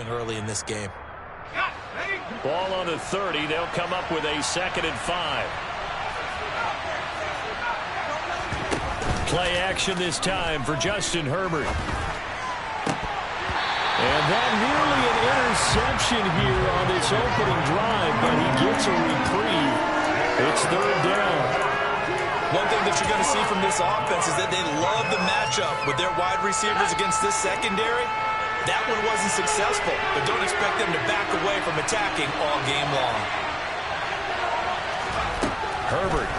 going early in this game. Ball on the 30. They'll come up with a 2nd and 5. Play action this time for Justin Herbert. And that nearly an interception here on this opening drive, but he gets a reprieve. It's 3rd down. One thing that you're going to see from this offense is that they love the matchup with their wide receivers against this secondary. That one wasn't successful, but don't expect them to back away from attacking all game long. Herbert.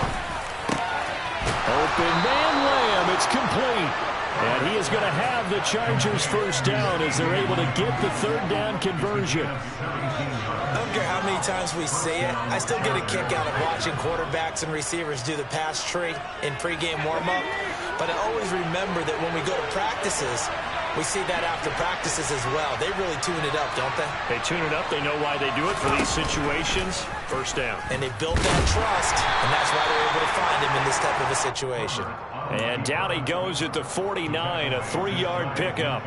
Open man Lamb. It's complete. And he is going to have the Chargers first down as they're able to get the 3rd down conversion. I don't care how many times we say it, I still get a kick out of watching quarterbacks and receivers do the pass tree in pregame warm-up. But I always remember that when we go to practices, we see that after practices as well. They really tune it up, don't they? They tune it up. They know why they do it for these situations. First down. And they built that trust, and that's why they're able to find him in this type of a situation. And down he goes at the 49, a 3-yard pickup.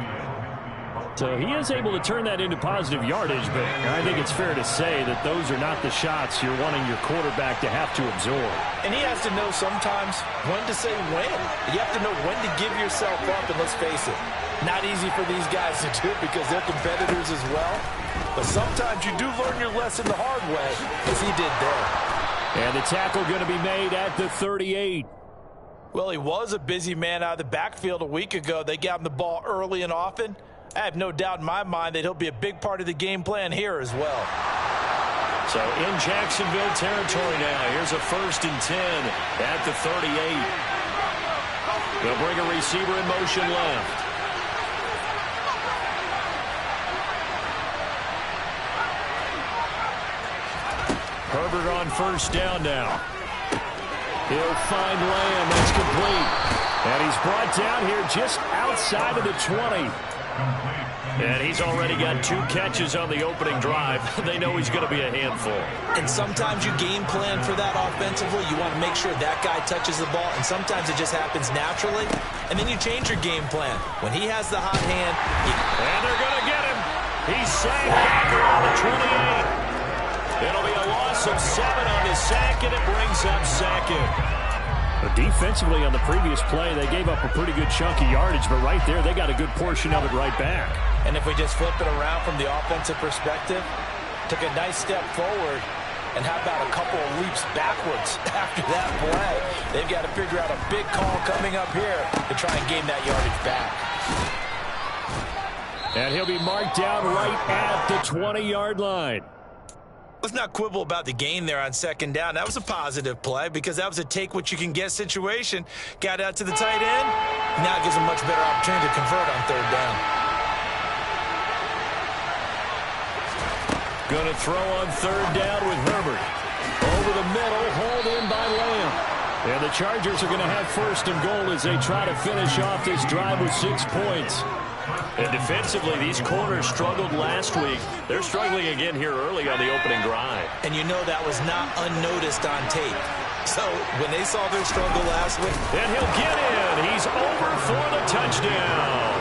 So he is able to turn that into positive yardage, but I think it's fair to say that those are not the shots you're wanting your quarterback to have to absorb. And he has to know sometimes when to say when. You have to know when to give yourself up, and let's face it, not easy for these guys to do because they're competitors as well. But sometimes you do learn your lesson the hard way, as he did there. And the tackle going to be made at the 38. Well, he was a busy man out of the backfield a week ago. They got him the ball early and often. I have no doubt in my mind that he'll be a big part of the game plan here as well. So in Jacksonville territory now. Here's a 1st and 10 at the 38. They'll bring a receiver in motion left. Herbert on 1st down now. He'll find Lamb. That's complete. And he's brought down here just outside of the 20. And he's already got 2 catches on the opening drive. They know he's going to be a handful. And sometimes you game plan for that offensively. You want to make sure that guy touches the ball. And sometimes it just happens naturally. And then you change your game plan. When he has the hot hand. And they're going to get him. He's sacked back around the 28. It'll be a loss of 7 on the sack, and it brings up 2nd. But defensively on the previous play, they gave up a pretty good chunk of yardage, but right there, they got a good portion of it right back. And if we just flip it around from the offensive perspective, took a nice step forward, and how about a couple of leaps backwards after that play? They've got to figure out a big call coming up here to try and gain that yardage back. And he'll be marked down right at the 20-yard line. Let's not quibble about the gain there on 2nd down. That was a positive play because that was a take-what-you-can-get situation. Got out to the tight end. Now it gives him much better opportunity to convert on 3rd down. Going to throw on 3rd down with Herbert. Over the middle, hauled in by Lamb. And the Chargers are going to have 1st and goal as they try to finish off this drive with 6 points. And defensively, these corners struggled last week. They're struggling again here early on the opening drive. And you know that was not unnoticed on tape. So when they saw their struggle last week. And he'll get in. He's over for the touchdown.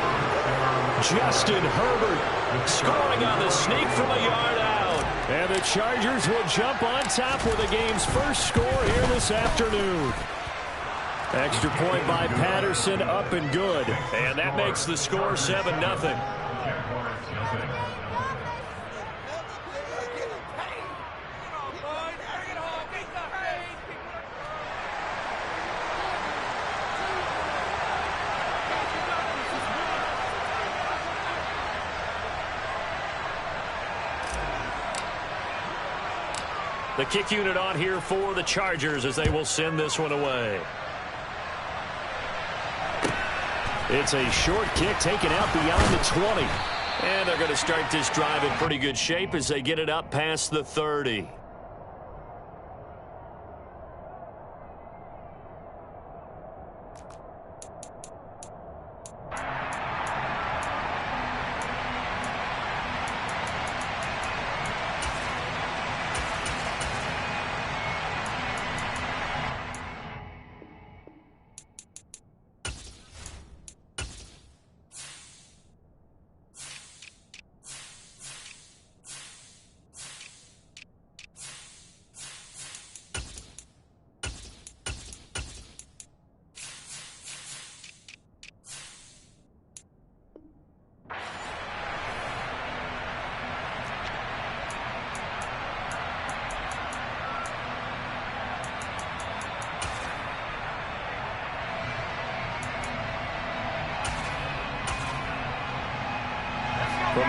Justin Herbert scoring on the sneak from a yard out. And the Chargers will jump on top with the game's first score here this afternoon. Extra point by Patterson, up and good. And that makes the score 7-0. The kick unit on here for the Chargers as they will send this one away. It's a short kick taken out beyond the 20. And they're going to start this drive in pretty good shape as they get it up past the 30.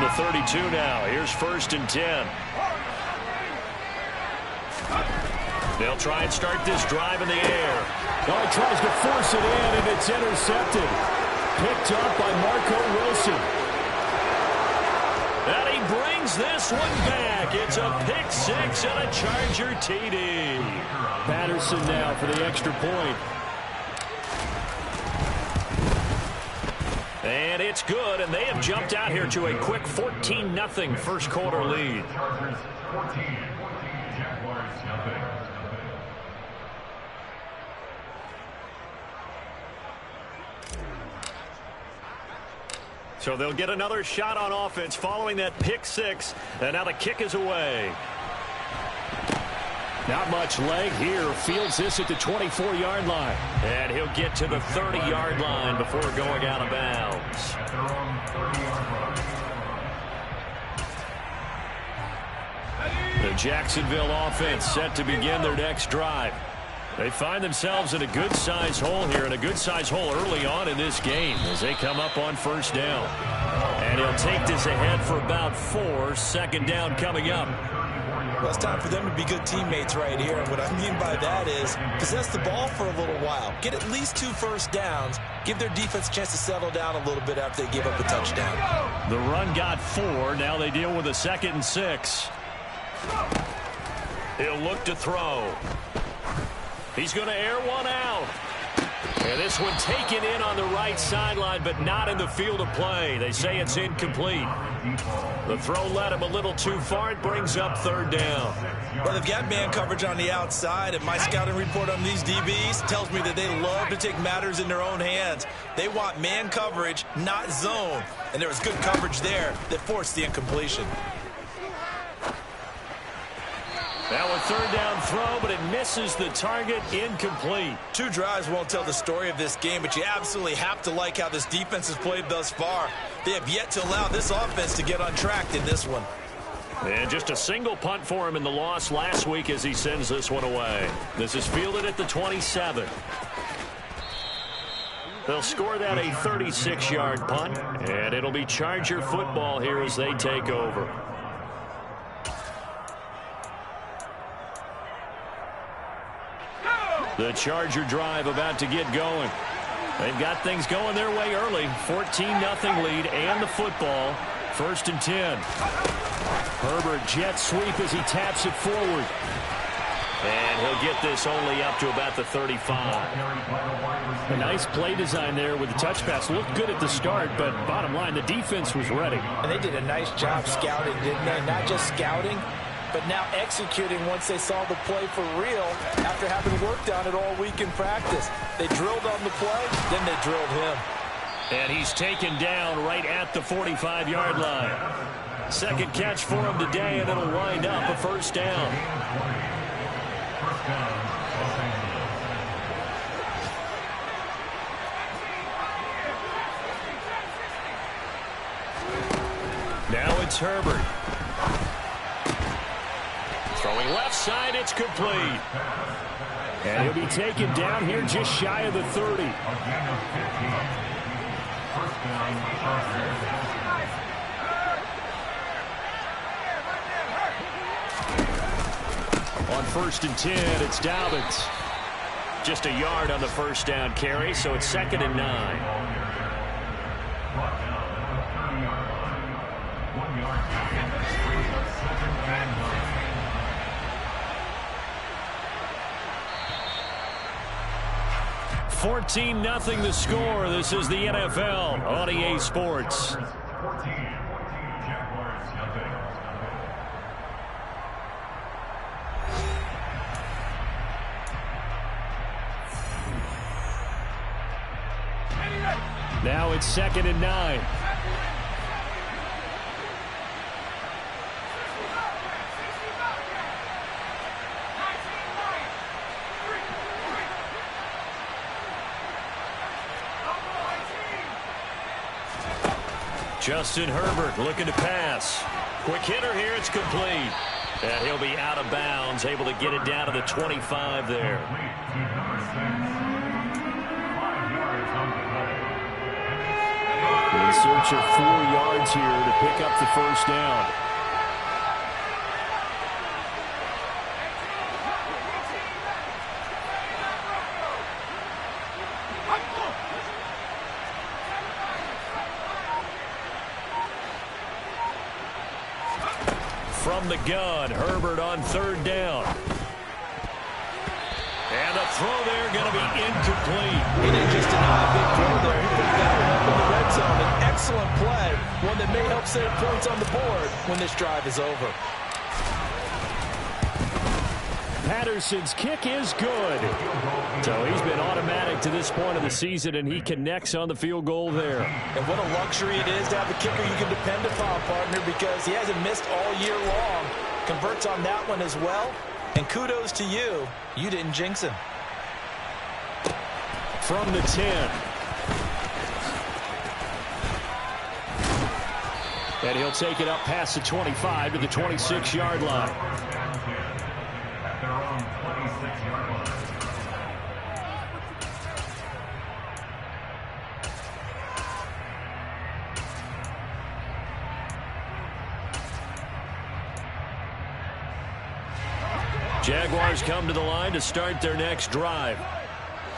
from the 32 now. Here's 1st and 10. They'll try and start this drive in the air. Oh, he tries to force it in, and it's intercepted. Picked up by Marco Wilson. And he brings this one back. It's a pick six and a Charger TD. Patterson now for the extra point. And it's good, and they have jumped out here to a quick 14-0 first quarter lead. So they'll get another shot on offense following that pick six, and now the kick is away. Not much leg here. Fields this at the 24-yard line. And he'll get to the 30-yard line before going out of bounds. The Jacksonville offense set to begin their next drive. They find themselves in a good-sized hole here, and a good-sized hole early on in this game as they come up on 1st down. And he'll take this ahead for about 4. 2nd down coming up. Well, it's time for them to be good teammates right here. And what I mean by that is possess the ball for a little while. Get at least 2 first downs. Give their defense a chance to settle down a little bit after they give up a touchdown. The run got 4. Now they deal with a 2nd and 6. He'll look to throw. He's going to air one out. And this one taken in on the right sideline, but not in the field of play. They say it's incomplete. The throw led him a little too far. It brings up 3rd down. Well, they've got man coverage on the outside, and my scouting report on these DBs tells me that they love to take matters in their own hands. They want man coverage, not zone. And there was good coverage there that forced the incompletion. Now a 3rd down throw, but it misses the target, incomplete. 2 drives won't tell the story of this game, but you absolutely have to like how this defense has played thus far. They have yet to allow this offense to get untracked in this one. And just a single punt for him in the loss last week as he sends this one away. This is fielded at the 27. They'll score that a 36-yard punt, and it'll be Charger football here as they take over. The Charger drive about to get going. They've got things going their way early. 14-0 lead and the football. 1st and 10. Herbert jet sweep as he taps it forward. And he'll get this only up to about the 35. A nice play design there with the touch pass. Looked good at the start, but bottom line, the defense was ready. And they did a nice job scouting, didn't they? Not just scouting, but now executing once they saw the play for real after having worked on it all week in practice. They drilled on the play, then they drilled him. And he's taken down right at the 45-yard line. 2nd catch for him today, and it'll wind up a 1st down. Now it's Herbert. Throwing left side, it's complete. And he'll be taken down here just shy of the 30. On 1st and 10, it's Dobbins. Just a yard on the 1st down carry, so it's 2nd and 9. $14-0 the score. This is the NFL on EA Sports. Now it's 2nd and 9. Justin Herbert looking to pass. Quick hitter here. It's complete. And he'll be out of bounds, able to get it down to the 25 there. in search of 4 yards here to pick up the first down. From the gun, Herbert on third down. And the throw there going to be incomplete. He didn't just deny a big throw there. He put that one up in the red zone. An excellent play, one that may help save points on the board when this drive is over. Patterson's kick is good. So he's been automatic to this point of the season, and he connects on the field goal there. And what a luxury it is to have a kicker you can depend upon, partner, because he hasn't missed all year long. Converts on that one as well. And kudos to you. You didn't jinx him. From the 10. And he'll take it up past the 25 to the 26-yard line. Jaguars come to the line to start their next drive.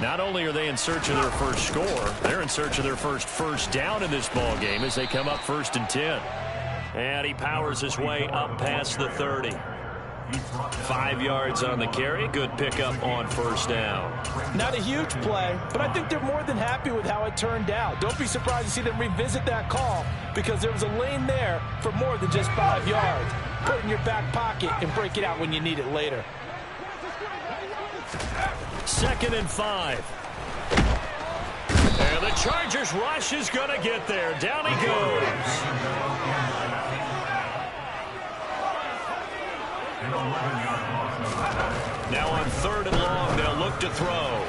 Not only are they in search of their first score, they're in search of their first down in this ball game as they come up 1st and 10. And he powers his way up past the 30. 5 yards on the carry. Good pickup on first down. Not a huge play, but I think they're more than happy with how it turned out. Don't be surprised to see them revisit that call because there was a lane there for more than just 5 yards. Put it in your back pocket and break it out when you need it later. 2nd and 5. And the Chargers rush is going to get there. Down he goes. Now on 3rd and long, they'll look to throw.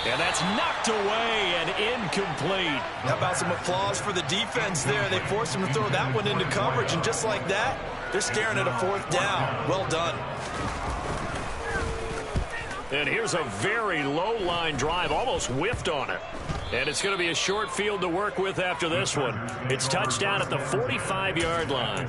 And that's knocked away and incomplete. How about some applause for the defense there? They forced him to throw that one into coverage, and just like that, they're staring at a 4th down. Well done. And here's a very low-line drive, almost whiffed on it. And it's going to be a short field to work with after this one. It's touchdown at the 45-yard line.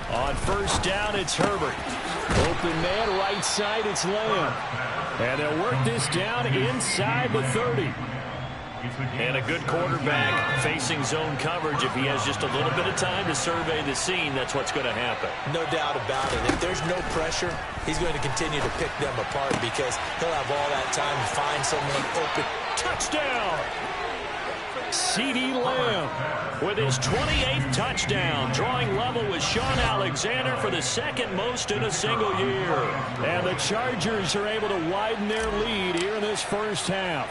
On 1st down, it's Herbert. Open man, right side, it's Lamb. And they'll work this down inside the 30. And a good quarterback facing zone coverage. If he has just a little bit of time to survey the scene, that's what's going to happen. No doubt about it. If there's no pressure, he's going to continue to pick them apart because he'll have all that time to find someone open. Touchdown! CeeDee Lamb with his 28th touchdown, drawing level with Shaun Alexander for the 2nd most in a single year. And the Chargers are able to widen their lead here in this first half.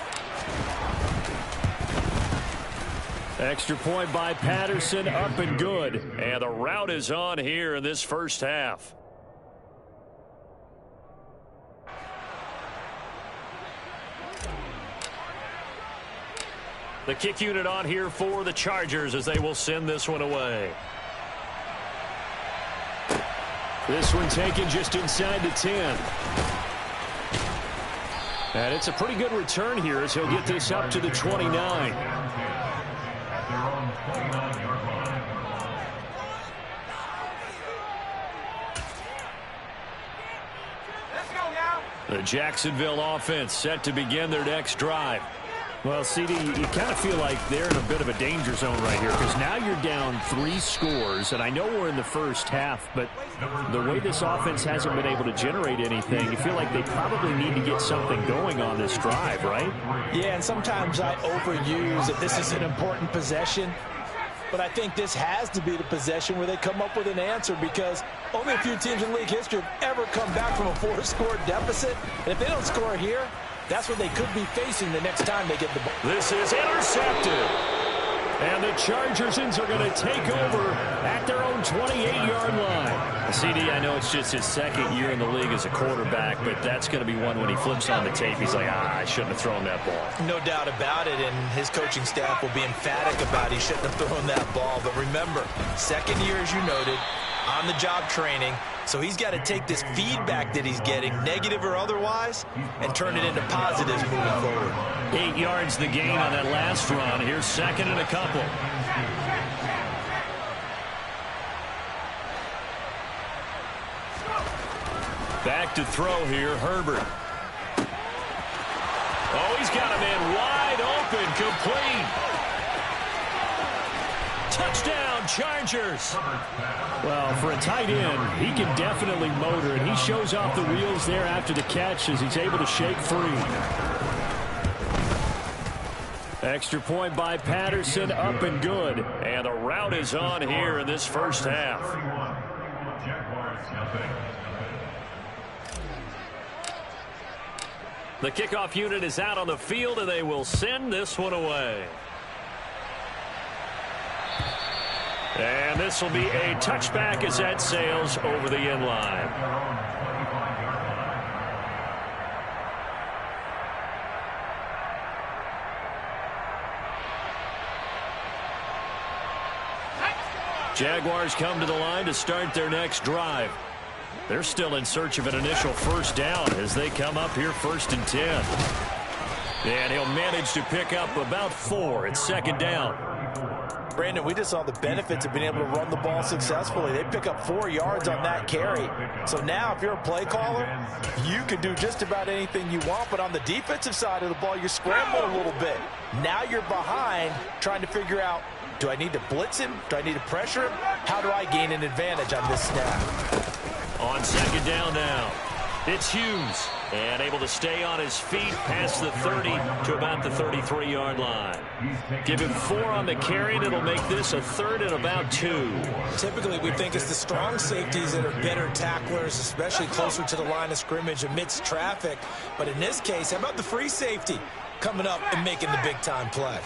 Extra point by Patterson, up and good. And the route is on here in this first half. The kick unit on here for the Chargers as they will send this one away. This one taken just inside the 10. And it's a pretty good return here as he'll get this up to the 29. The Jacksonville offense set to begin their next drive. Well, CD, you kind of feel like they're in a bit of a danger zone right here because now you're down 3 scores, and I know we're in the first half, but the way this offense hasn't been able to generate anything, you feel like they probably need to get something going on this drive, right? Yeah, and sometimes I overuse that this is an important possession, but I think this has to be the possession where they come up with an answer because only a few teams in league history have ever come back from a 4-score deficit, and if they don't score here, that's what they could be facing the next time they get the ball. This is intercepted. And the Chargers are going to take over at their own 28-yard line. CD, I know it's just his second year in the league as a quarterback, but that's going to be one when he flips on the tape. He's like, I shouldn't have thrown that ball. No doubt about it, and his coaching staff will be emphatic about he shouldn't have thrown that ball. But remember, second year, as you noted, on-the-job training. So he's got to take this feedback that he's getting, negative or otherwise, and turn it into positives moving forward. 8 yards the gain on that last run. Here's second and a couple. Back to throw here, Herbert. Oh, he's got a man wide open, complete. Touchdown, Chargers. Well, for a tight end, he can definitely motor, and he shows off the wheels there after the catch as he's able to shake free. Extra point by Patterson, up and good. And the route is on here in this first half. The kickoff unit is out on the field, and they will send this one away. And this will be a touchback as that sails over the end line. Jaguars come to the line to start their next drive. They're still in search of an initial first down as they come up here 1st and 10. And he'll manage to pick up about 4 at second down. Brandon, we just saw the benefits of being able to run the ball successfully. They pick up 4 yards on that carry. So now if you're a play caller, you can do just about anything you want. But on the defensive side of the ball, you're scrambling a little bit. Now you're behind trying to figure out, do I need to blitz him? Do I need to pressure him? How do I gain an advantage on this snap? On second down now, it's Hughes. And able to stay on his feet past the 30 to about the 33-yard line. Give him 4 on the carry, and it'll make this a 3rd and about 2. Typically, we think it's the strong safeties that are better tacklers, especially closer to the line of scrimmage amidst traffic. But in this case, how about the free safety coming up and making the big-time play?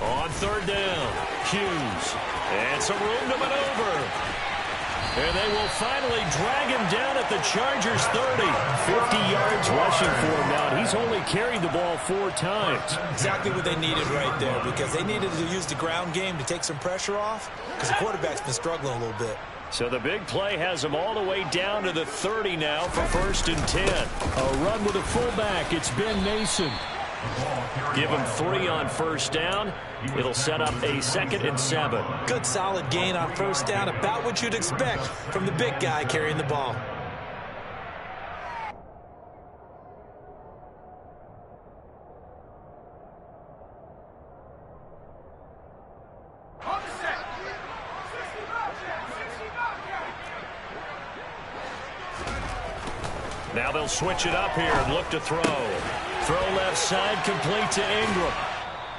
On 3rd down, Hughes. And some room to maneuver. And they will finally drag him down at the Chargers 30. 50 yards rushing for him now. He's only carried the ball 4 times. Exactly what they needed right there, because they needed to use the ground game to take some pressure off, because the quarterback's been struggling a little bit. So the big play has him all the way down to the 30 now for 1st and 10. A run with a fullback. It's Ben Mason. Give him 3 on first down. It'll set up a 2nd and 7. Good solid gain on first down, about what you'd expect from the big guy carrying the ball. Now they'll switch it up here and look to throw. Throw left side, complete to Ingram.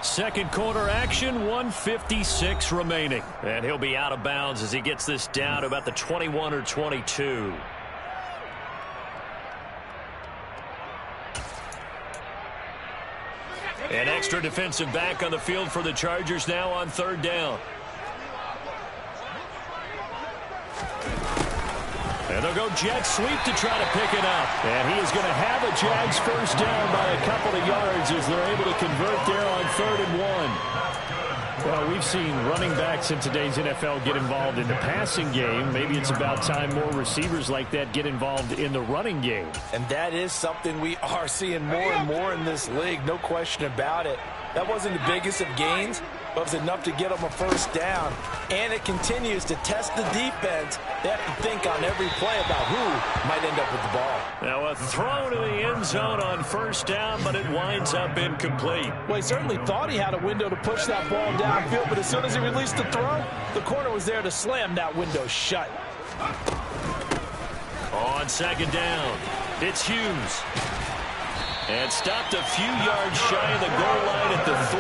Second quarter action, 1:56 remaining. And he'll be out of bounds as he gets this down to about the 21 or 22. An extra defensive back on the field for the Chargers now on 3rd down. And they'll go jet sweep to try to pick it up. And he is going to have a Jags first down by a couple of yards as they're able to convert there on 3rd and 1. Well, we've seen running backs in today's NFL get involved in the passing game. Maybe it's about time more receivers like that get involved in the running game. And that is something we are seeing more and more in this league, no question about it. That wasn't the biggest of gains, but it was enough to get them a first down. And it continues to test the defense. They have to think on every play about who might end up with the ball. Now a throw to the end zone on first down, but it winds up incomplete. Well, he certainly thought he had a window to push that ball downfield, but as soon as he released the throw, the corner was there to slam that window shut. On second down, it's Hughes. And stopped a few yards shy of the goal line at the 3.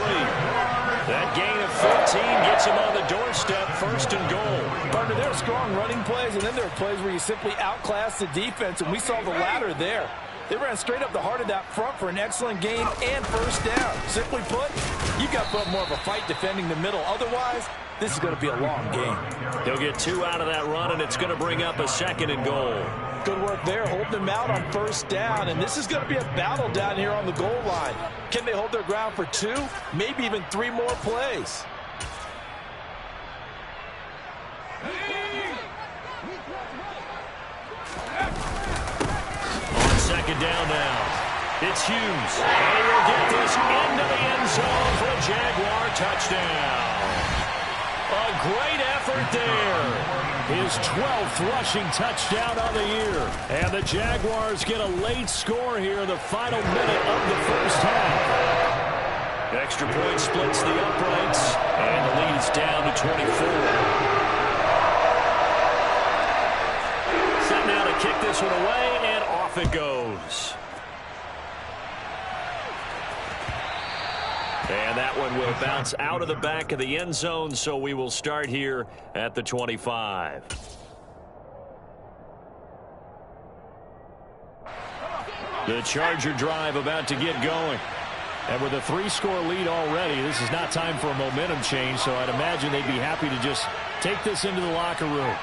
That gain of 14 gets him on the doorstep, 1st and goal. Partner, there are strong running plays, and then there are plays where you simply outclass the defense, and we saw the latter there. They ran straight up the heart of that front for an excellent gain and first down. Simply put, you got to put more of a fight defending the middle. Otherwise, this is going to be a long game. He'll get 2 out of that run, and it's going to bring up a 2nd and goal. Good work there, holding them out on first down, and this is going to be a battle down here on the goal line. Can they hold their ground for 2, maybe even 3 more plays? On 2nd down now. It's Hughes. And he will get this into the end zone for a Jaguar touchdown. A great effort there. His 12th rushing touchdown on the year. And the Jaguars get a late score here in the final minute of the first half. Extra point splits the uprights, and the lead is down to 24. Set now to kick this one away, and off it goes. And that one will bounce out of the back of the end zone, so we will start here at the 25. The Charger drive about to get going. And with a 3-score lead already, this is not time for a momentum change, so I'd imagine they'd be happy to just take this into the locker room.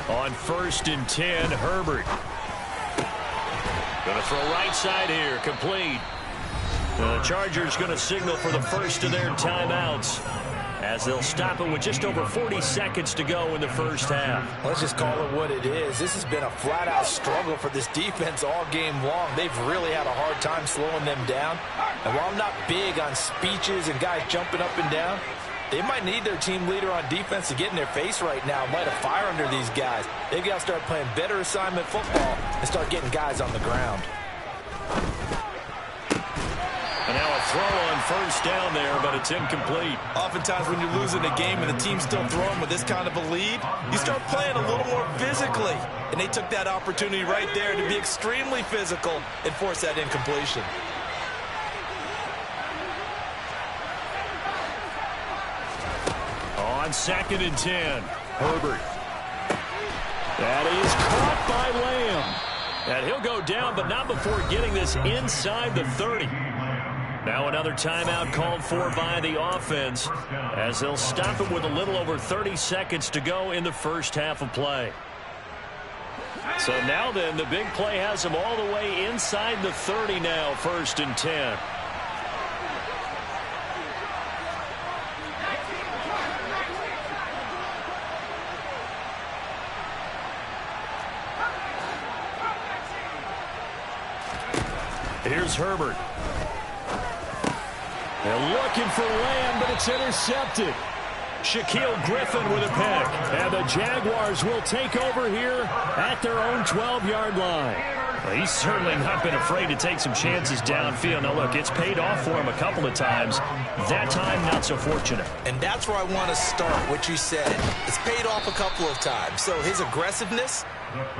On 1st and 10, Herbert. Going to throw right side here, complete. The Chargers going to signal for the first of their timeouts as they'll stop it with just over 40 seconds to go in the first half. Let's just call it what it is. This has been a flat-out struggle for this defense all game long. They've really had a hard time slowing them down. And while I'm not big on speeches and guys jumping up and down, they might need their team leader on defense to get in their face right now and light a fire under these guys. They've got to start playing better assignment football and start getting guys on the ground. And now a throw on first down there, but it's incomplete. Oftentimes when you're losing a game and the team's still throwing with this kind of a lead, you start playing a little more physically. And they took that opportunity right there to be extremely physical and force that incompletion. On 2nd and 10, Herbert. That is caught by Lamb. And he'll go down, but not before getting this inside the 30. Now another timeout called for by the offense as they'll stop it with a little over 30 seconds to go in the first half of play. So now then, the big play has them all the way inside the 30 now, 1st and 10. Here's Herbert. They're looking for Lamb, but it's intercepted. Shaquill Griffin with a pick. And the Jaguars will take over here at their own 12-yard line. Well, he's certainly not been afraid to take some chances downfield. Now, look, it's paid off for him a couple of times. That time, not so fortunate. And that's where I want to start, what you said. It's paid off a couple of times. So his aggressiveness,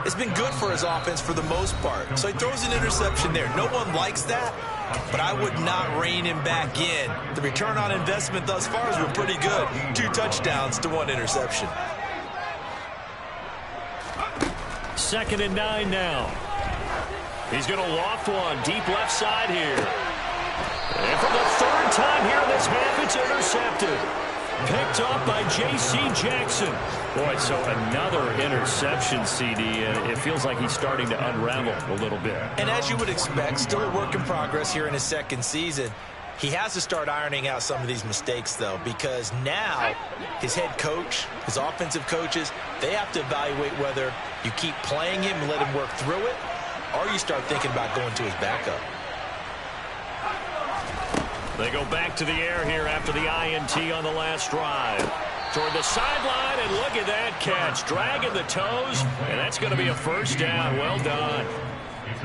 it's been good for his offense for the most part. So he throws an interception there. No one likes that, but I would not rein him back in. The return on investment thus far has been pretty good. 2 touchdowns to 1 interception. 2nd and 9 now. He's going to loft one deep left side here. And for the 3rd time here in this half, it's intercepted. Picked off by J.C. Jackson. Boy, so another interception, CD, and it feels like he's starting to unravel a little bit. And as you would expect, still a work in progress here in his 2nd season. He has to start ironing out some of these mistakes, though, because now his head coach, his offensive coaches, they have to evaluate whether you keep playing him and let him work through it, or you start thinking about going to his backup. They go back to the air here after the INT on the last drive. Toward the sideline, and look at that catch. Dragging the toes, and that's going to be a first down. Well done.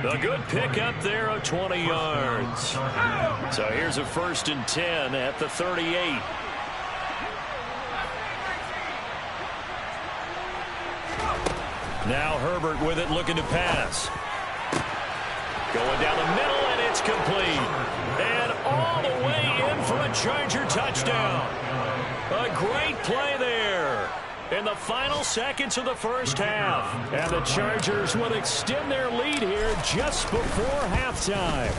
A good pickup there of 20 yards. So here's a 1st and 10 at the 38. Now Herbert with it, looking to pass. Going down the middle, and it's complete. And all the way in for a Charger touchdown. A great play there. in the final seconds of the first half. And the Chargers will extend their lead here just before halftime.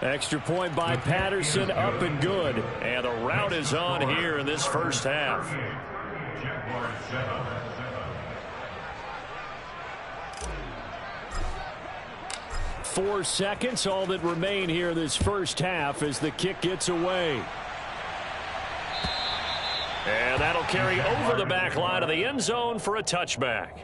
Extra point by Patterson, up and good. And the rout is on here in this first half. 4 seconds, all that remain here this first half as the kick gets away. And that'll carry over the back line of the end zone for a touchback.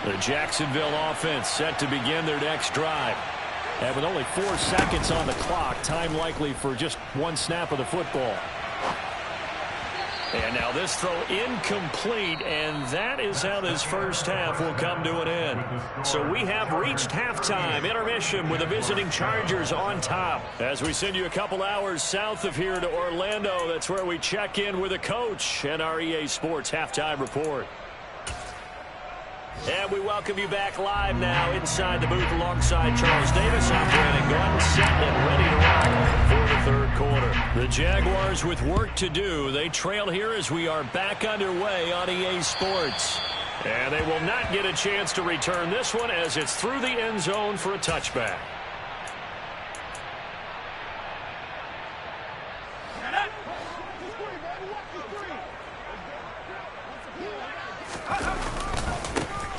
The Jacksonville offense set to begin their next drive. And with only 4 seconds on the clock, time likely for just one snap of the football. And now this throw incomplete, and that is how this first half will come to an end. So we have reached halftime, intermission with the visiting Chargers on top. As we send you a couple hours south of here to Orlando, that's where we check in with the coach and our EA Sports halftime report. And we welcome you back live now inside the booth alongside Charles Davis. I'm Brandon Gaudin, set and ready to rock for the third quarter. The Jaguars with work to do. They trail here as we are back underway on EA Sports. And they will not get a chance to return this one as it's through the end zone for a touchback.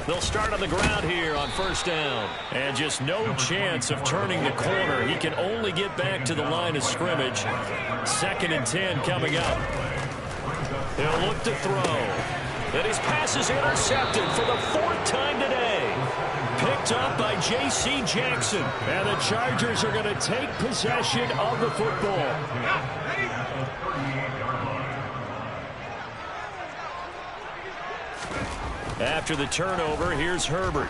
They'll start on the ground here on first down. And just no chance of turning the corner. He can only get back to the line of scrimmage. 2nd and 10 coming up. He'll look to throw. And his pass is intercepted for the 4th time today. Picked up by J.C. Jackson. And the Chargers are going to take possession of the football. After the turnover, here's Herbert.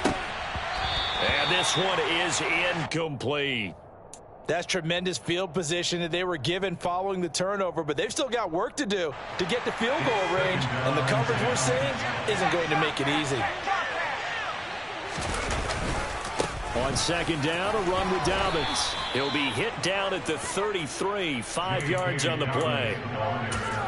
And this one is incomplete. That's tremendous field position that they were given following the turnover, but they've still got work to do to get the field goal range, and the coverage we're seeing isn't going to make it easy. On 2nd down, a run with Dobbins. He'll be hit down at the 33, 5 yards on the play.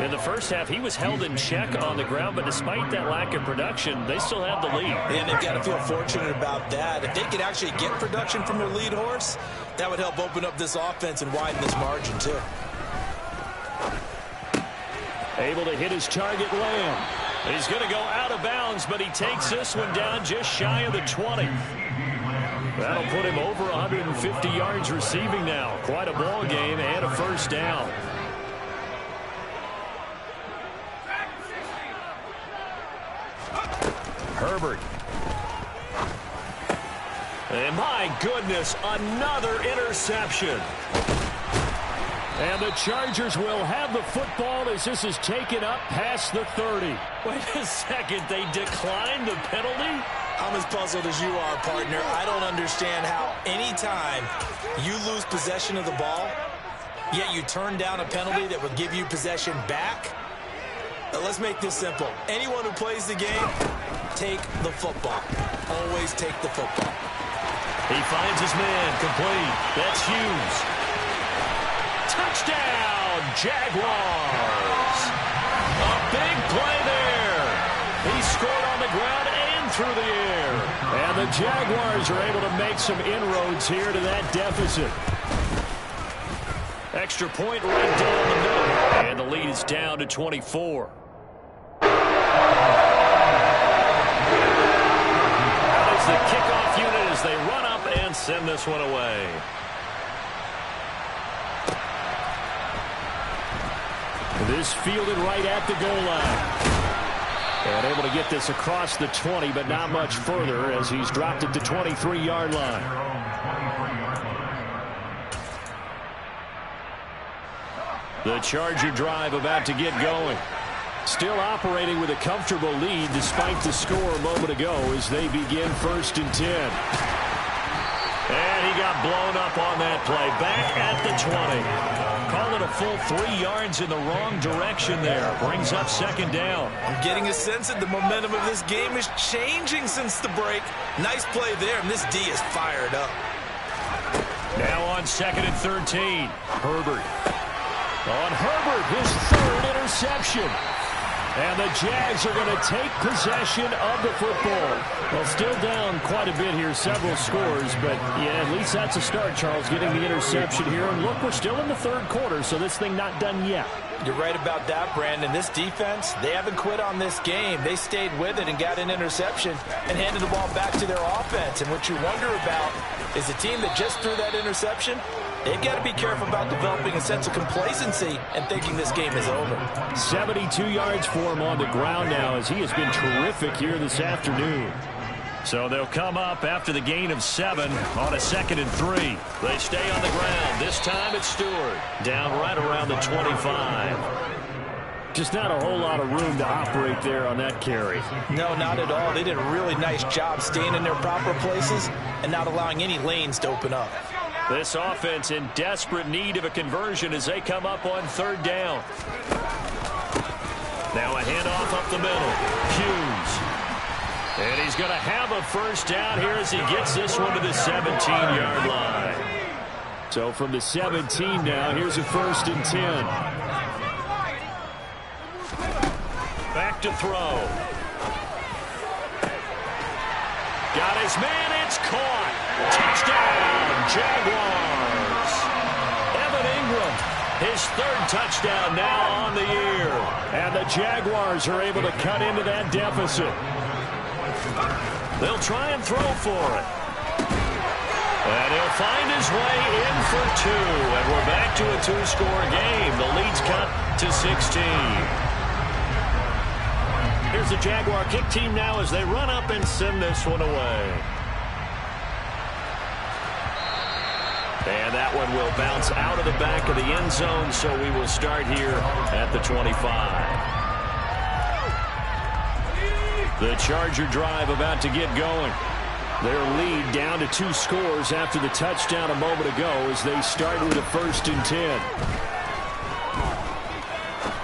In the first half, he was held in check on the ground, but despite that lack of production, they still have the lead. And they've got to feel fortunate about that. If they could actually get production from their lead horse, that would help open up this offense and widen this margin, too. Able to hit his target, Lamb. He's going to go out of bounds, but he takes this one down just shy of the 20. That'll put him over 150 yards receiving now. Quite a ball game and a first down. Herbert. And my goodness, another interception. And the Chargers will have the football as this is taken up past the 30. Wait a second, they declined the penalty? I'm as puzzled as you are, partner. I don't understand how anytime you lose possession of the ball, yet you turn down a penalty that would give you possession back. Let's make this simple. Anyone who plays the game, take the football. Always take the football. He finds his man, complete. That's Hughes. Touchdown, Jaguars. A big play there. He scored on the ground and through the air. And the Jaguars are able to make some inroads here to that deficit. Extra point right down the middle. And the lead is down to 24. That is the kickoff unit as they run up and send this one away. This fielded right at the goal line. And able to get this across the 20, but not much further as he's dropped at the 23-yard line. The Charger drive about to get going. Still operating with a comfortable lead despite the score a moment ago as they begin 1st and 10. And he got blown up on that play. Back at the 20. call it a full 3 yards in the wrong direction there. Brings up second down. I'm getting a sense that the momentum of this game is changing since the break. Nice play there, and this D is fired up. Now on 2nd and 13. Herbert. On Herbert, his 3rd interception. And the Jags are going to take possession of the football. Well, still down quite a bit here, several scores, but yeah, at least that's a start, Charles, getting the interception here. And look, we're still in the 3rd quarter, so this thing not done yet. You're right about that, Brandon. This defense, they haven't quit on this game. They stayed with it and got an interception and handed the ball back to their offense. And what you wonder about is the team that just threw that interception, they've got to be careful about developing a sense of complacency and thinking this game is over. 72 yards for him on the ground now as he has been terrific here this afternoon. So they'll come up after the gain of 7 on a 2nd and 3. They stay on the ground. This time it's Stewart. Down right around the 25. Just not a whole lot of room to operate there on that carry. No, not at all. They did a really nice job staying in their proper places and not allowing any lanes to open up. This offense in desperate need of a conversion as they come up on 3rd down. Now a handoff up the middle. Hughes. And he's going to have a first down here as he gets this one to the 17-yard line. So from the 17 now, here's a 1st and 10. Back to throw. Got his man, it's caught. Touchdown, Jaguars. Evan Ingram, his 3rd touchdown now on the year. And the Jaguars are able to cut into that deficit. They'll try and throw for it. And he'll find his way in for 2. And we're back to a 2-score game. The lead's cut to 16. Here's the Jaguar kick team now as they run up and send this one away. And that one will bounce out of the back of the end zone, so we will start here at the 25. The Charger drive about to get going. Their lead down to 2 scores after the touchdown a moment ago as they start with a 1st and 10.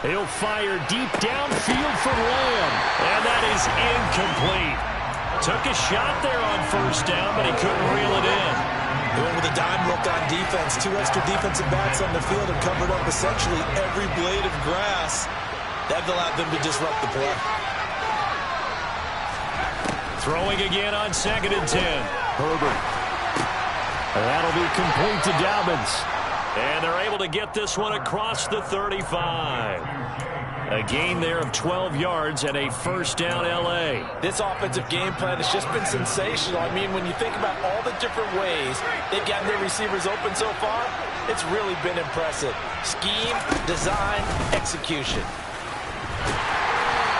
He'll fire deep downfield for Lamb. And that is incomplete. Took a shot there on 1st down, but he couldn't reel it in. Going with a dime look on defense. 2 extra defensive backs on the field and covered up essentially every blade of grass. That allowed them to disrupt the play. Throwing again on 2nd and 10. Herbert. That'll be complete to Dobbins. And they're able to get this one across the 35. A gain there of 12 yards and a 1st down L.A. This offensive game plan has just been sensational. I mean, when you think about all the different ways they've gotten their receivers open so far, it's really been impressive. Scheme, design, execution.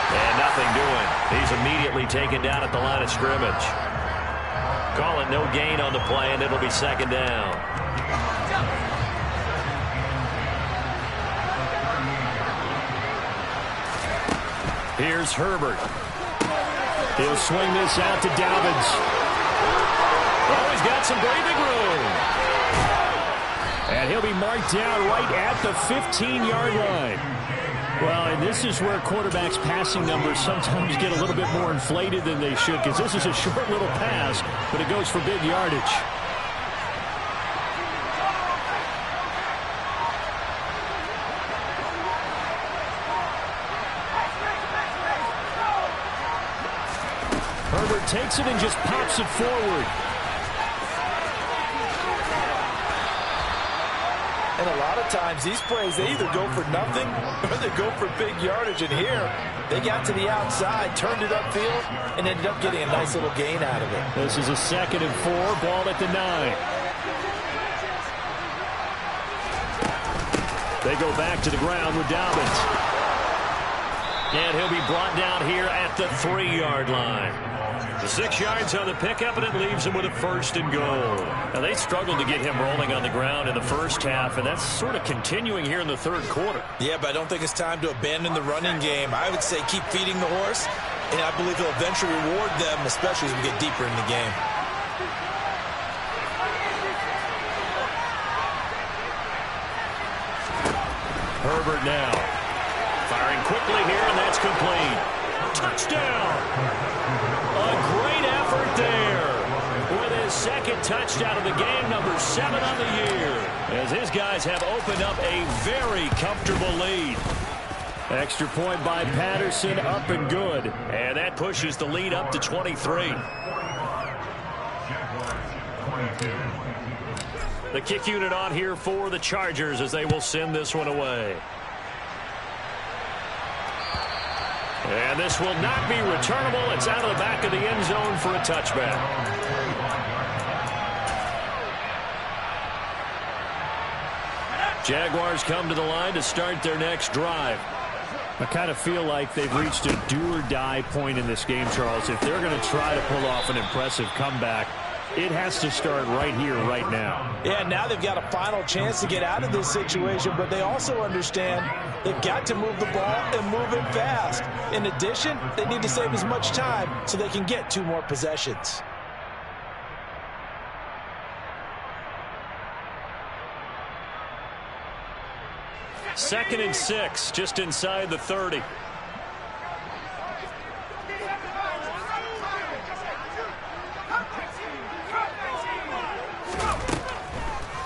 And nothing doing. He's immediately taken down at the line of scrimmage. Call it no gain on the play, and it'll be 2nd down. Here's Herbert. He'll swing this out to Dobbins. Oh, he's got some breathing room. And he'll be marked down right at the 15-yard line. Well, and this is where quarterbacks' passing numbers sometimes get a little bit more inflated than they should, because this is a short little pass, but it goes for big yardage. Herbert takes it and just pops it forward. And a lot of times, these plays, they either go for nothing or they go for big yardage. And here, they got to the outside, turned it upfield, and ended up getting a nice little gain out of it. This is a 2nd and 4, ball at the 9. They go back to the ground with Dobbins. And he'll be brought down here at the 3-yard line. The 6 yards on the pickup, and it leaves him with a 1st and goal. Now, they struggled to get him rolling on the ground in the first half, and that's sort of continuing here in the 3rd quarter. Yeah, but I don't think it's time to abandon the running game. I would say keep feeding the horse, and I believe he'll eventually reward them, especially as we get deeper in the game. Herbert now. Firing quickly here, and that's complete. Touchdown! A great effort there. With his second touchdown of the game, number 7 on the year. As his guys have opened up a very comfortable lead. Extra point by Patterson, up and good. And that pushes the lead up to 23. The kick unit on here for the Chargers as they will send this one away. And this will not be returnable. It's out of the back of the end zone for a touchback. Jaguars come to the line to start their next drive. I kind of feel like they've reached a do-or-die point in this game, Charles. If they're going to try to pull off an impressive comeback, it has to start right here, right now. Yeah, now they've got a final chance to get out of this situation, but they also understand they've got to move the ball and move it fast. In addition, they need to save as much time so they can get 2 more possessions. Second and 6, just inside the 30.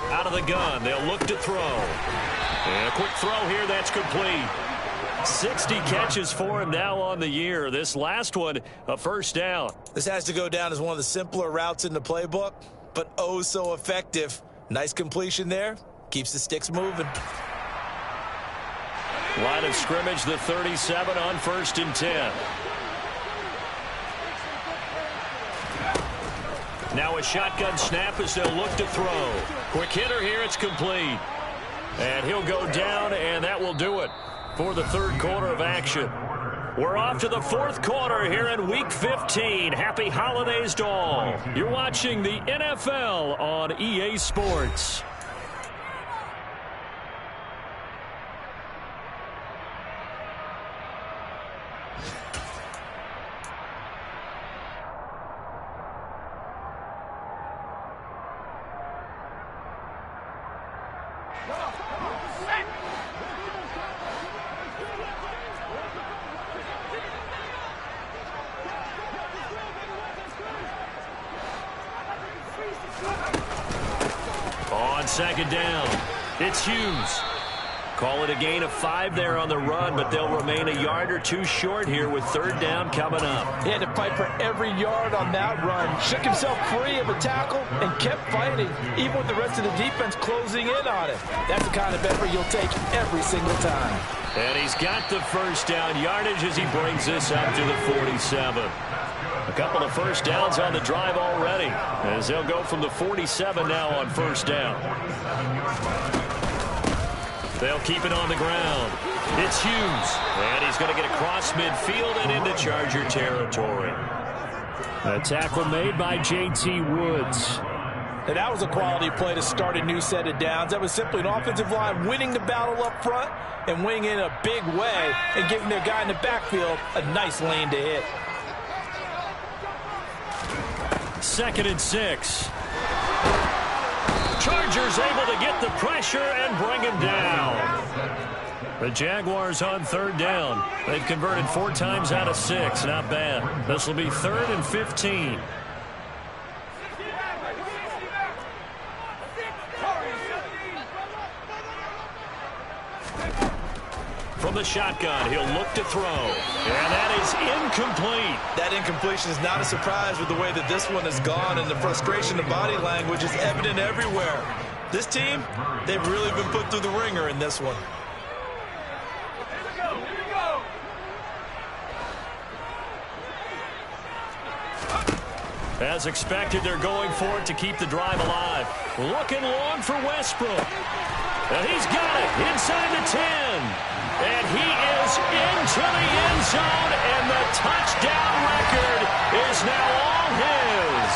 Out of the gun, they'll look to throw. And a quick throw here, that's complete. 60 catches for him now on the year. This last one, a first down. This has to go down as one of the simpler routes in the playbook, but oh so effective. Nice completion there. Keeps the sticks moving. Line of scrimmage, the 37 on 1st and 10. Now a shotgun snap as they'll look to throw. Quick hitter here, it's complete. And he'll go down, and that will do it for the third quarter of action. We're off to the fourth quarter here in Week 15. Happy holidays to all. You're watching the NFL on EA Sports. On second down, it's Hughes. Call it a gain of 5 there on the run, but they'll remain a yard or 2 short here with third down coming up. He had to fight for every yard on that run. Shook himself free of a tackle and kept fighting, even with the rest of the defense closing in on him. That's the kind of effort you'll take every single time. And he's got the first down yardage as he brings this up to the 47. A couple of first downs on the drive already, as they'll go from the 47 now on first down. They'll keep it on the ground. It's Hughes, and he's going to get across midfield and into Charger territory. A tackle made by J.T. Woods. And that was a quality play to start a new set of downs. That was simply an offensive line winning the battle up front and winning in a big way and giving their guy in the backfield a nice lane to hit. Second and 6. Chargers able to get the pressure and bring him down. The Jaguars on third down. They've converted 4 times out of 6. Not bad. This will be 3rd and 15. From the shotgun, he'll look to throw. And that is incomplete. That incompletion is not a surprise with the way that this one has gone, and the frustration of body language is evident everywhere. This team, they've really been put through the ringer in this one. As expected, they're going for it to keep the drive alive. Looking long for Westbrook. And he's got it inside the 10. And he is into the end zone, and the touchdown record is now all his.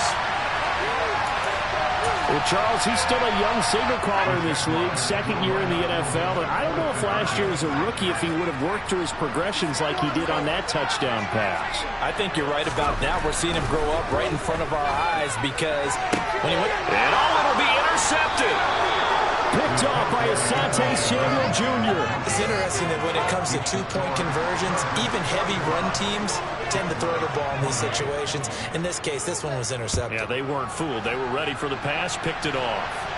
Well, Charles, he's still a young signal caller in this league, second year in the NFL. And I don't know if last year as a rookie, if he would have worked through his progressions like he did on that touchdown pass. I think you're right about that. We're seeing him grow up right in front of our eyes because when he went... And it'll be intercepted. Picked off by Asante Asante Samuel Jr. It's interesting that when it comes to two-point conversions, even heavy run teams tend to throw the ball in these situations. In this case, this one was intercepted. Yeah, they weren't fooled. They were ready for the pass, picked it off.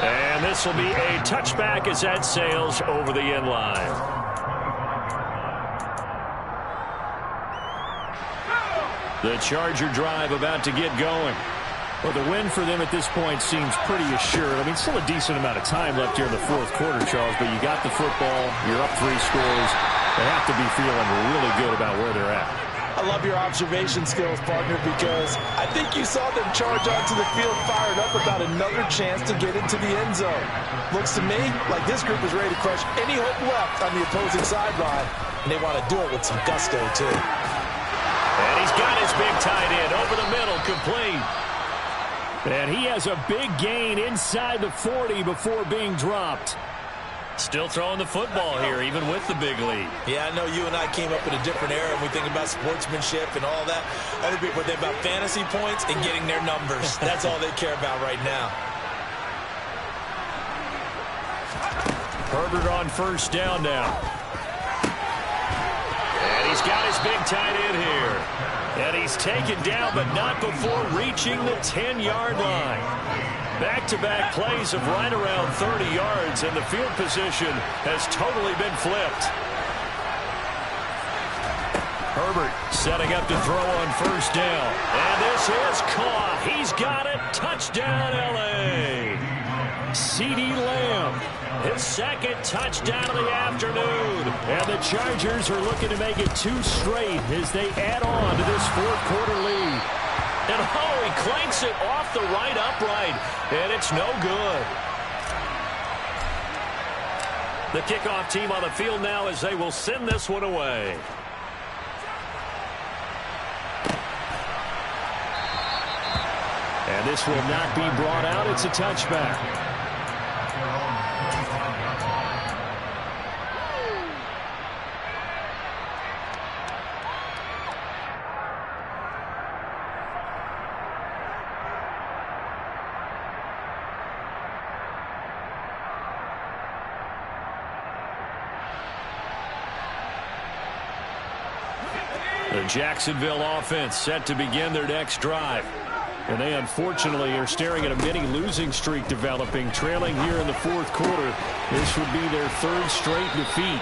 And this will be a touchback as that sails over the end line. The Charger drive about to get going. Well, the win for them at this point seems pretty assured. I mean, still a decent amount of time left here in the fourth quarter, Charles, but you got the football, you're up 3 scores. They have to be feeling really good about where they're at. I love your observation skills, partner, because I think you saw them charge onto the field fired up about another chance to get into the end zone. Looks to me like this group is ready to crush any hope left on the opposing sideline, and they want to do it with some gusto, too. And he's got his big tight end over the middle, complete. And he has a big gain inside the 40 before being dropped. Still throwing the football here, even with the big lead. Yeah, I know you and I came up in a different era, and we think about sportsmanship and all that. Other people think about fantasy points and getting their numbers. That's all they care about right now. Herbert on first down now. And he's got his big tight end here. And he's taken down, but not before reaching the 10-yard line. Back-to-back plays of right around 30 yards, and the field position has totally been flipped. Herbert setting up to throw on first down. And this is caught. He's got it. Touchdown, L.A. CeeDee Lamb, his second touchdown of the afternoon. And the Chargers are looking to make it 2 straight as they add on to this fourth-quarter lead. And oh, he clanks it off the right upright, and it's no good. The kickoff team on the field now as they will send this one away. And this will not be brought out. It's a touchback. The Jacksonville offense set to begin their next drive. And they unfortunately are staring at a mini losing streak developing, trailing here in the fourth quarter. This would be their 3rd straight defeat.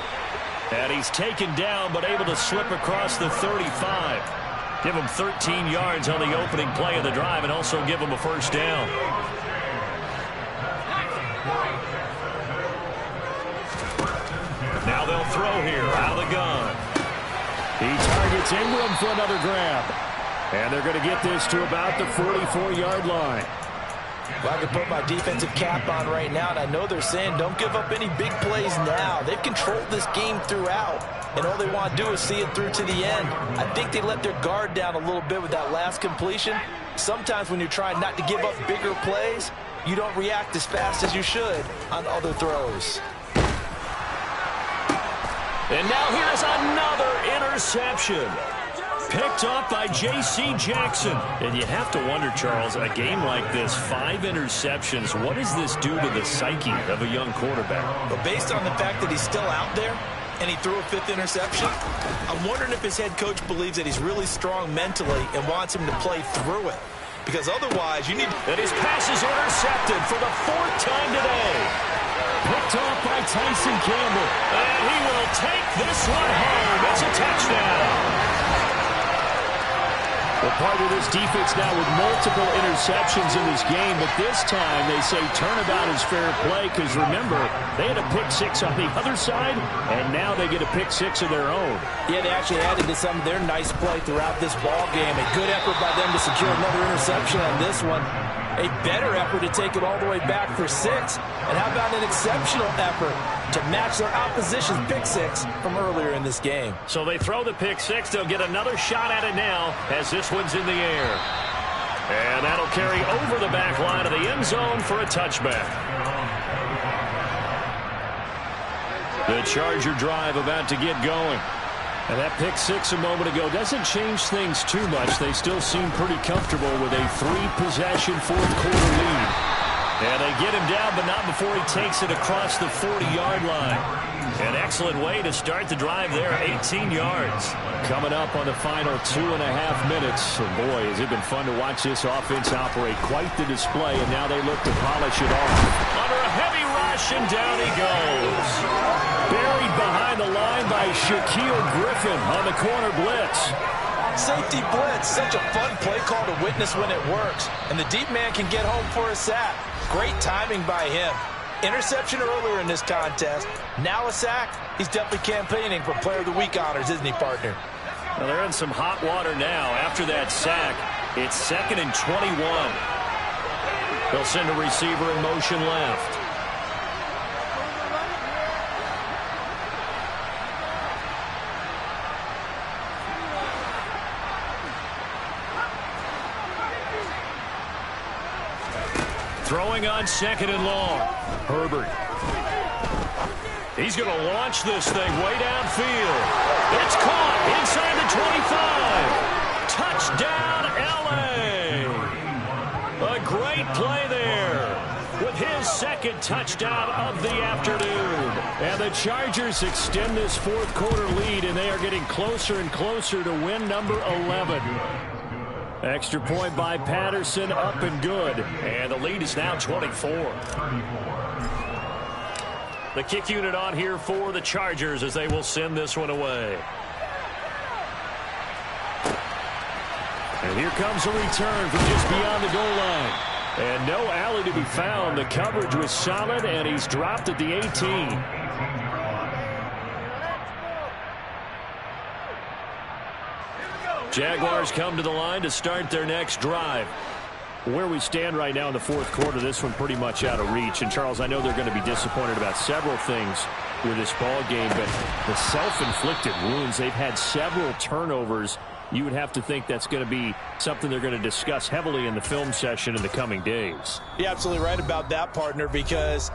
And he's taken down but able to slip across the 35. Give him 13 yards on the opening play of the drive and also give him a first down. Now they'll throw here out of the gun. He targets Ingram for another grab. And they're going to get this to about the 44-yard line. Well, I can put my defensive cap on right now, and I know they're saying don't give up any big plays now. They've controlled this game throughout, and all they want to do is see it through to the end. I think they let their guard down a little bit with that last completion. Sometimes when you're trying not to give up bigger plays, you don't react as fast as you should on other throws. And now here's another interception. Picked off by J.C. Jackson. And you have to wonder, Charles, a game like this, 5 interceptions, what does this do to the psyche of a young quarterback? But based on the fact that he's still out there and he threw a 5th interception, I'm wondering if his head coach believes that he's really strong mentally and wants him to play through it. Because otherwise, you need... And his pass is intercepted for the 4th time today. Picked off by Tyson Campbell. And he will take this one home. It's a touchdown. Well, part of this defense now with multiple interceptions in this game, but this time they say turnabout is fair play because, remember, they had a pick-6 on the other side, and now they get a pick-6 of their own. Yeah, they actually added to some of their nice play throughout this ball game. A good effort by them to secure another interception on this one. A better effort to take it all the way back for 6. And how about an exceptional effort to match their opposition's pick-6 from earlier in this game? So they throw the pick-6. They'll get another shot at it now as this one's in the air. And that'll carry over the back line of the end zone for a touchback. The Charger drive about to get going. And that pick-6 a moment ago doesn't change things too much. They still seem pretty comfortable with a 3-possession fourth-quarter lead. And they get him down, but not before he takes it across the 40-yard line. An excellent way to start the drive there, 18 yards. Coming up on the final 2.5 minutes. And boy, has it been fun to watch this offense operate. Quite the display, and now they look to polish it off. Under a heavy rush, and down he goes. Buried behind the line by Shaquille Griffin on the corner blitz. Safety blitz, such a fun play call to witness when it works. And the deep man can get home for a sack. Great timing by him. Interception earlier in this contest. Now a sack. He's definitely campaigning for Player of the Week honors, isn't he, partner? Well, they're in some hot water now. After that sack, it's 2nd and 21. They'll send a receiver in motion left. Throwing on 2nd and long. Herbert. He's going to launch this thing way downfield. It's caught inside the 25. Touchdown, L.A. A great play there with his 2nd touchdown of the afternoon. And the Chargers extend this fourth quarter lead, and they are getting closer and closer to win number 11. Extra point by Patterson, up and good. And the lead is now 24. The kick unit on here for the Chargers as they will send this one away. And here comes a return from just beyond the goal line. And no alley to be found. The coverage was solid, and he's dropped at the 18. Jaguars come to the line to start their next drive. Where we stand right now in the fourth quarter, this one pretty much out of reach. And, Charles, I know they're going to be disappointed about several things with this ball game, but the self-inflicted wounds, they've had several turnovers. You would have to think that's going to be something they're going to discuss heavily in the film session in the coming days. You're absolutely right about that, partner, because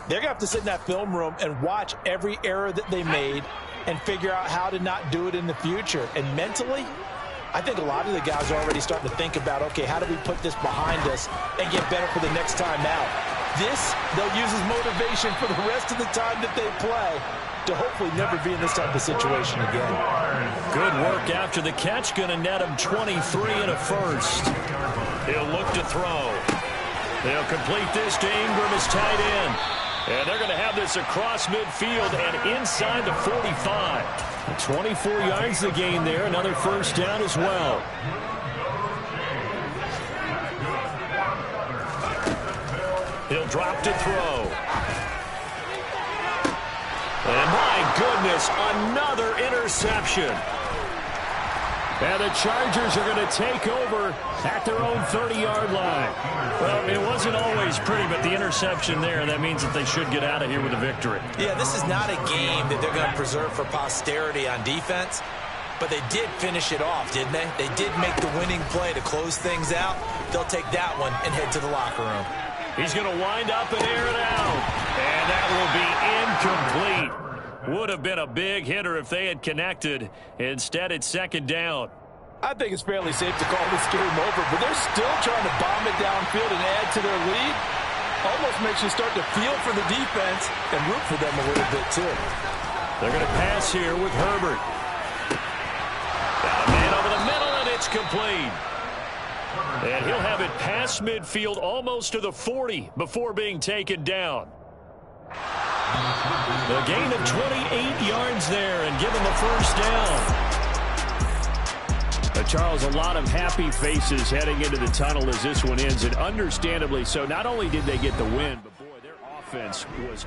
they're going to have to sit in that film room and watch every error that they made and figure out how to not do it in the future. And mentally, I think a lot of the guys are already starting to think about, okay, how do we put this behind us and get better for the next time out? This, they'll use as motivation for the rest of the time that they play to hopefully never be in this type of situation again. Good work after the catch. Going to net him 23 and a first. He'll look to throw. They'll complete this to Ingram as tight end. And they're going to have this across midfield and inside the 45. 24 yards to gain there. Another first down as well. He'll drop to throw. And my goodness, another interception. And the Chargers are going to take over at their own 30-yard line. Well, it wasn't always pretty, but the interception there, that means that they should get out of here with a victory. Yeah, this is not a game that they're going to preserve for posterity on defense, but they did finish it off, didn't they? They did make the winning play to close things out. They'll take that one and head to the locker room. He's going to wind up and air it out. And that will be incomplete. Would have been a big hitter if they had connected. Instead, it's 2nd down. I think it's fairly safe to call this game over, but they're still trying to bomb it downfield and add to their lead. Almost makes you start to feel for the defense and root for them a little bit, too. They're going to pass here with Herbert. Got a man over the middle, and it's complete. And he'll have it past midfield almost to the 40 before being taken down. A gain of 28 yards there and give him a first down. Charles, a lot of happy faces heading into the tunnel as this one ends, and understandably so. Not only did they get the win, but boy, their offense was